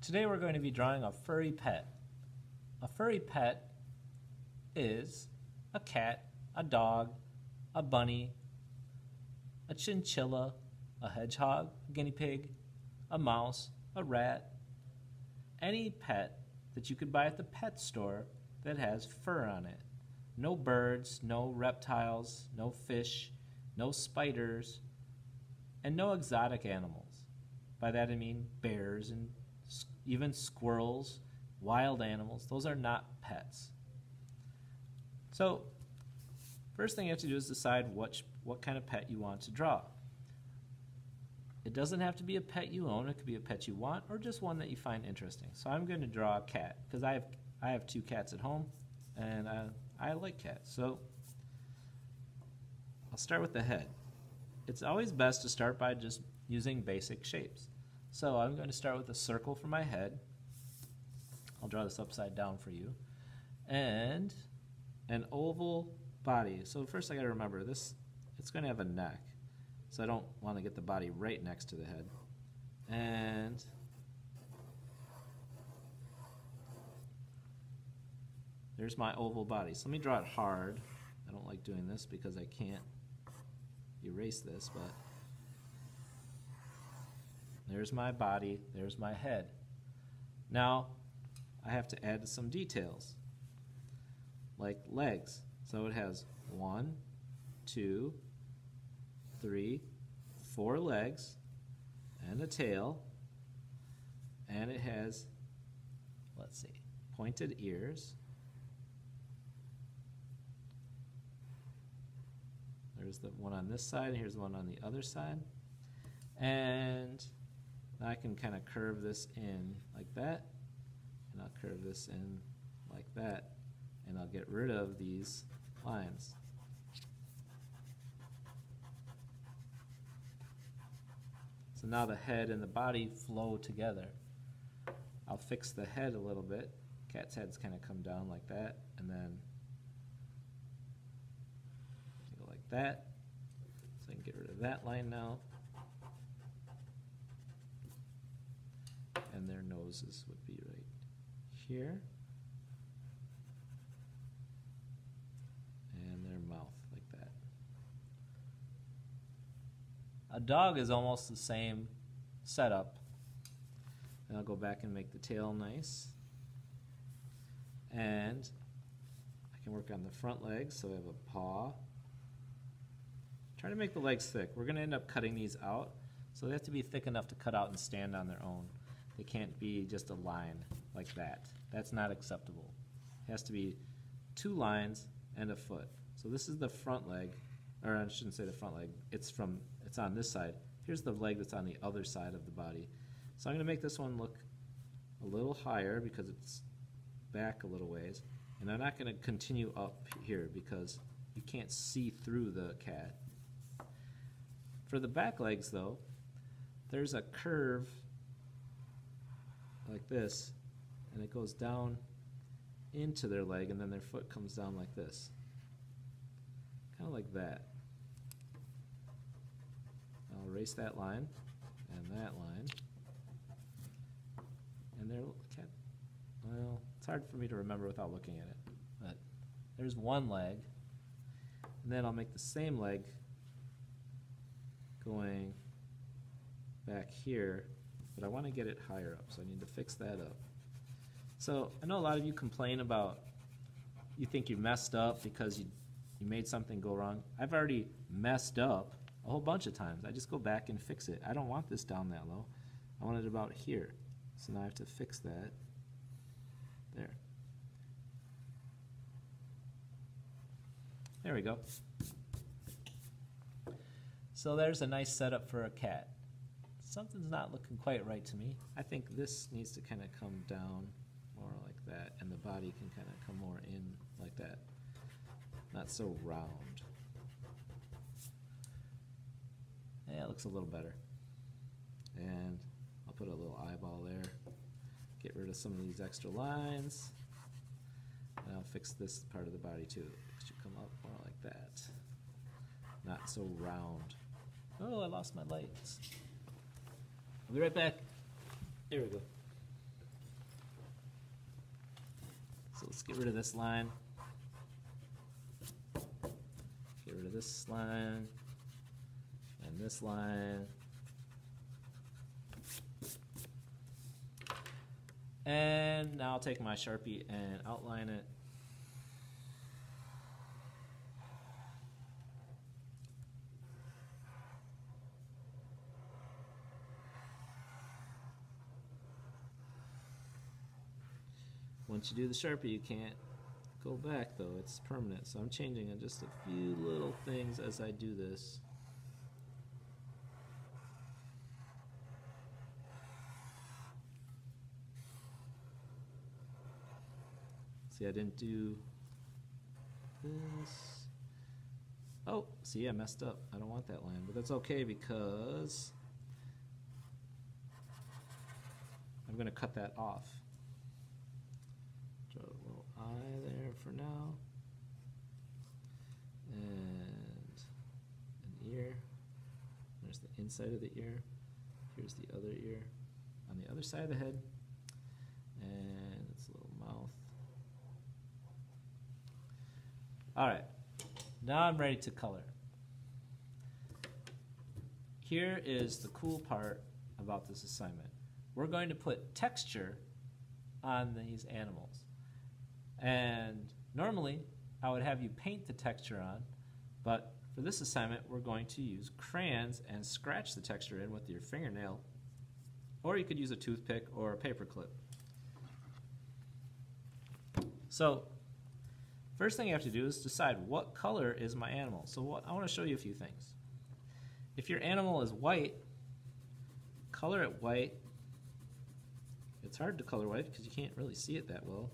Today we're going to be drawing a furry pet. A furry pet is a cat, a dog, a bunny, a chinchilla, a hedgehog, a guinea pig, a mouse, a rat, any pet that you could buy at the pet store that has fur on it. No birds, no reptiles, no fish, no spiders, and no exotic animals. By that I mean bears and even squirrels, wild animals. Those are not pets. So, first thing you have to do is decide what kind of pet you want to draw. It doesn't have to be a pet you own. It could be a pet you want or just one that you find interesting. So I'm going to draw a cat because I have two cats at home and I like cats. So I'll start with the head. It's always best to start by just using basic shapes. So I'm going to start with a circle for my head. I'll draw this upside down for you. And an oval body. So first I got to remember this, it's going to have a neck. So I don't want to get the body right next to the head. And there's my oval body. So let me draw it hard. I don't like doing this because I can't erase this, but there's my body, there's my head. Now I have to add some details, like legs. So it has 1, 2, 3, 4 legs and a tail, and it has, let's see, pointed ears. There's the one on this side, and here's the one on the other side. And now I can kind of curve this in like that, and I'll curve this in like that, and I'll get rid of these lines. So now the head and the body flow together. I'll fix the head a little bit. Cat's heads kind of come down like that, and then go like that. So I can get rid of that line now. And their noses would be right here. And their mouth like that. A dog is almost the same setup. And I'll go back and make the tail nice. And I can work on the front legs, so I have a paw. Try to make the legs thick. We're going to end up cutting these out, so they have to be thick enough to cut out and stand on their own. They can't be just a line like that. That's not acceptable. It has to be 2 lines and a foot. So this is the front leg, or I shouldn't say the front leg. It's on this side. Here's the leg that's on the other side of the body. So I'm going to make this one look a little higher because it's back a little ways. And I'm not going to continue up here because you can't see through the cat. For the back legs though, there's a curve like this, and it goes down into their leg, and then their foot comes down like this. Kind of like that. I'll erase that line and that line. And their cat, well, it's hard for me to remember without looking at it. But there's one leg, and then I'll make the same leg going back here, but I want to get it higher up, so I need to fix that up. So I know a lot of you complain about, you think you messed up because you made something go wrong. I've already messed up a whole bunch of times. I just go back and fix it. I don't want this down that low. I want it about here. So now I have to fix that. There. There we go. So there's a nice setup for a cat. Something's not looking quite right to me. I think this needs to kind of come down more like that, and the body can kind of come more in like that. Not so round. Yeah, it looks a little better. And I'll put a little eyeball there. Get rid of some of these extra lines. And I'll fix this part of the body too. It should come up more like that. Not so round. Oh, I lost my lights. I'll be right back. There we go. So let's get rid of this line. Get rid of this line and this line. And now I'll take my Sharpie and outline it. Once you do the Sharpie, you can't go back though, it's permanent. So I'm changing in just a few little things as I do this. See, I didn't do this. Oh, see, I messed up. I don't want that line, but that's okay because I'm going to cut that off. Draw a little eye there for now. And an ear. There's the inside of the ear. Here's the other ear on the other side of the head. And its little mouth. All right, now I'm ready to color. Here is the cool part about this assignment. We're going to put texture on these animals. And normally, I would have you paint the texture on, but for this assignment, we're going to use crayons and scratch the texture in with your fingernail, or you could use a toothpick or a paper clip. So, first thing you have to do is decide what color is my animal. So I want to show you a few things. If your animal is white, color it white. It's hard to color white because you can't really see it that well.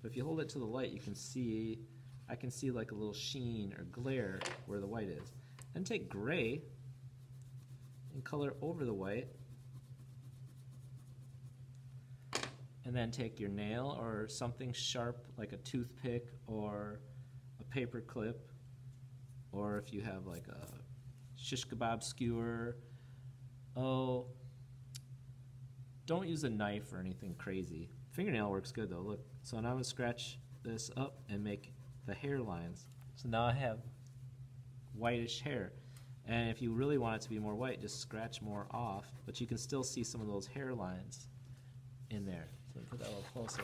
But if you hold it to the light, you can see, I can see like a little sheen or glare where the white is. Then take gray and color over the white. And then take your nail or something sharp like a toothpick or a paper clip, or if you have like a shish kebab skewer. Oh, don't use a knife or anything crazy. Fingernail works good though, look. So now I'm going to scratch this up and make the hairlines. So now I have whitish hair. And if you really want it to be more white, just scratch more off, but you can still see some of those hairlines in there. So put that a little closer.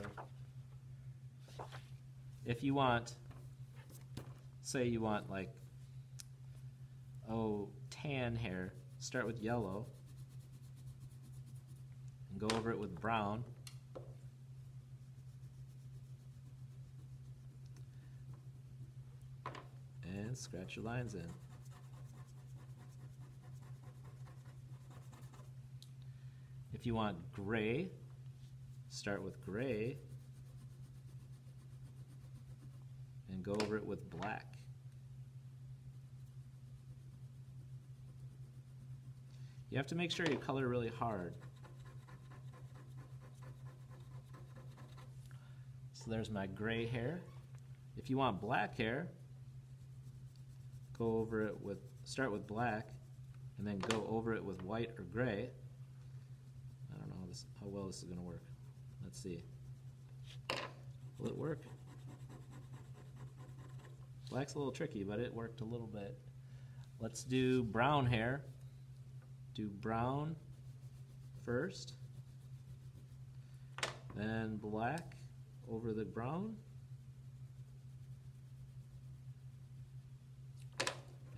If you want, say you want like, tan hair, start with yellow and go over it with brown. And scratch your lines in. If you want gray, start with gray and go over it with black. You have to make sure you color really hard. So there's my gray hair. If you want black hair, go over it with, start with black and then go over it with white or gray. I don't know how well this is going to work. Let's see. Will it work? Black's a little tricky, but it worked a little bit. Let's do brown hair. Do brown first, then black over the brown,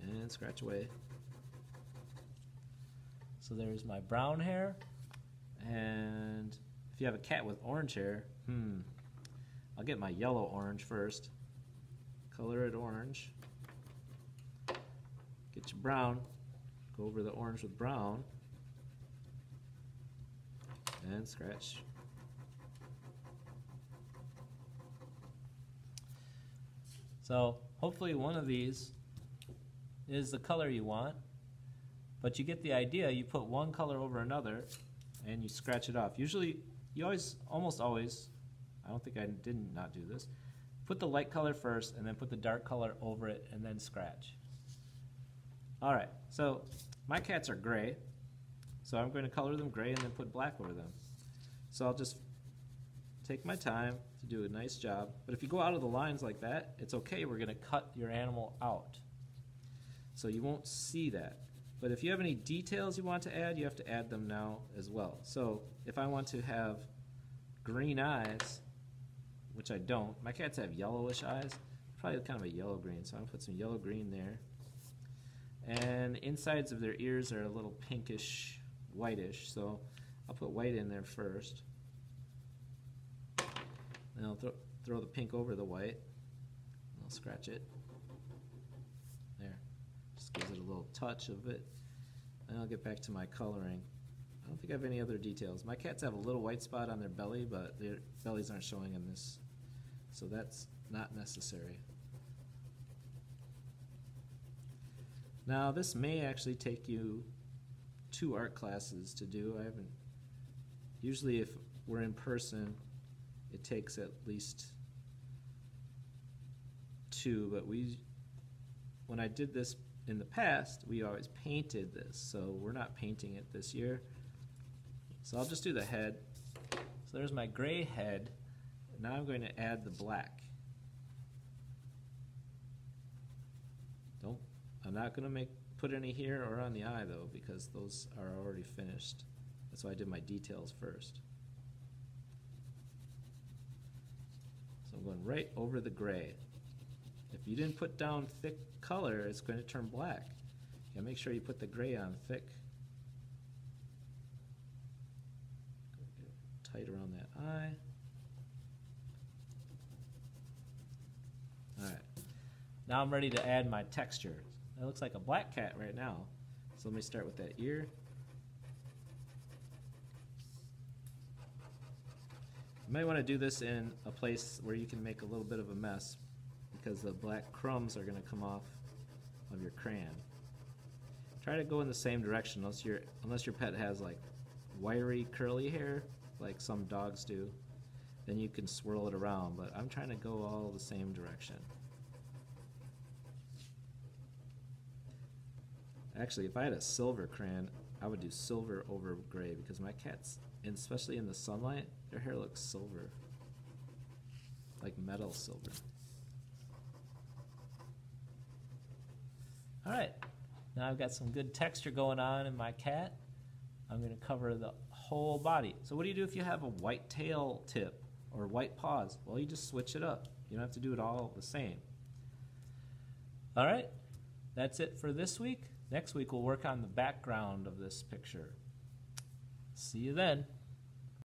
and scratch away. So there's my brown hair, and if you have a cat with orange hair, I'll get my yellow orange first, color it orange, get your brown, go over the orange with brown, and scratch. So hopefully one of these is the color you want, but you get the idea. You put one color over another and you scratch it off. Usually, almost always, I don't think I did not do this, put the light color first and then put the dark color over it and then scratch. All right, so my cats are gray, so I'm going to color them gray and then put black over them. So I'll just take my time to do a nice job. But if you go out of the lines like that, it's okay. We're going to cut your animal out. So you won't see that. But if you have any details you want to add, you have to add them now as well. So if I want to have green eyes, which I don't, my cats have yellowish eyes, probably kind of a yellow-green, so I'm going to put some yellow-green there. And insides of their ears are a little pinkish, whitish, so I'll put white in there first. Then I'll throw the pink over the white. And I'll scratch it. There. Just gives it a little touch of it. And I'll get back to my coloring. I don't think I have any other details. My cats have a little white spot on their belly, but their bellies aren't showing in this. So that's not necessary. Now this may actually take you 2 art classes to do. Usually if we're in person, it takes at least 2, but when I did this in the past, we always painted this, so we're not painting it this year. So I'll just do the head. So there's my gray head. Now I'm going to add the black. I'm not going to put any here or on the eye though, because those are already finished. That's why I did my details first. So I'm going right over the gray. If you didn't put down thick color, it's going to turn black. You gotta make sure you put the gray on thick. Tight around that eye. Alright. Now I'm ready to add my texture. That looks like a black cat right now. So let me start with that ear. You might want to do this in a place where you can make a little bit of a mess, because the black crumbs are going to come off of your crayon. Try to go in the same direction unless your pet has like wiry curly hair like some dogs do. Then you can swirl it around, but I'm trying to go all the same direction. Actually, if I had a silver crayon, I would do silver over gray, because my cats, and especially in the sunlight, their hair looks silver, like metal silver. All right, now I've got some good texture going on in my cat. I'm going to cover the whole body. So what do you do if you have a white tail tip or white paws? Well, you just switch it up. You don't have to do it all the same. All right, that's it for this week. Next week we'll work on the background of this picture. See you then.